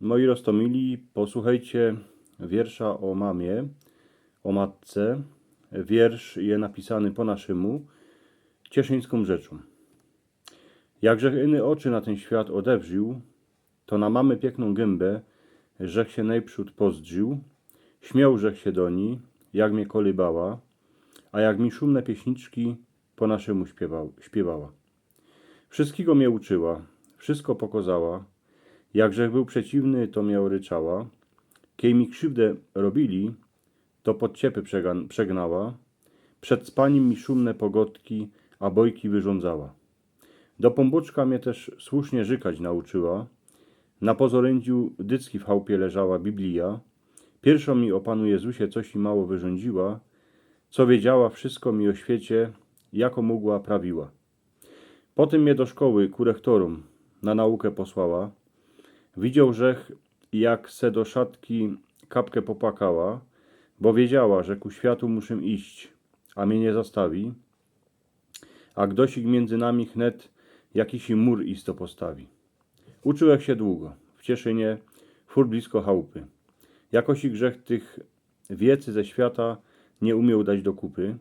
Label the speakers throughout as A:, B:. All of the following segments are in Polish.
A: Moi roztomili, posłuchajcie wiersza o mamie, o matce. Wiersz jest napisany po naszemu, cieszyńską rzeczą. Jakżech iny oczy na ten świat odewrzył, to na mamy piękną gębę, żech się najprzód pozdrzył, śmiałżech się do niej, jak mnie kolybała, a jak mi szumne pieśniczki po naszemu śpiewała. Wszystkiego mnie uczyła, wszystko pokazała, jakżech był przeciwny, to miał ryczała, kiej mi krzywdę robili, to pod ciepy przegnała, przed spaniem mi szumne pogodki, a bojki wyrządzała. Do pombuczka mnie też słusznie żykać nauczyła, na pozorędziu dycki w chałupie leżała Biblia, pierwszą mi o Panu Jezusie coś i mało wyrządziła, co wiedziała wszystko mi o świecie, jako mogła prawiła. Potem mnie do szkoły ku rektorom na naukę posłała, widział żech, jak se do szatki kapkę popłakała, bo wiedziała, że ku światu muszę iść, a mnie nie zastawi, a gdosik między nami chnet jakiś mur isto postawi. Uczyłem się długo, w Cieszynie, fur blisko chałupy. Jakoś i grzech tych wiecy ze świata nie umiał dać do kupy.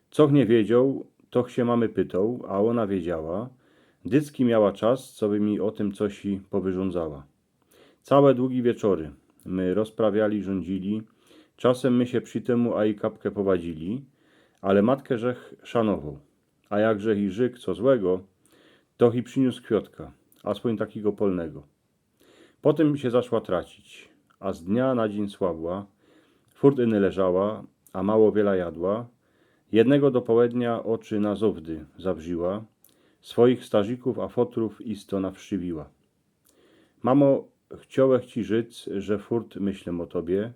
A: Coch nie wiedział, toch się mamy pytał, a ona wiedziała. Dycki miała czas, co by mi o tym coś i powyrządzała. Całe długie wieczory my rozprawiali, rządzili, czasem my się przy temu a i kapkę powadzili, ale matkę żech szanował, a jakże i żyk co złego, to i przyniósł kwiatka, aspoń takiego polnego. Potem się zaszła tracić, a z dnia na dzień słabła, furtyny leżała, a mało wiele jadła, jednego do południa oczy na zowdy zawrzyła, swoich starzików a fotrów isto nawszywiła. Mamo, chciałech ci życ, że furt myślę o tobie,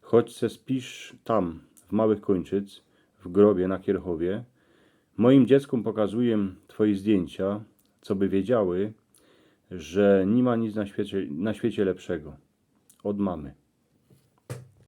A: choć se spisz tam, w małych kończyc, w grobie na Kierchowie. Moim dzieckom pokazuję twoje zdjęcia, co by wiedziały, że nie ma nic na świecie lepszego od mamy.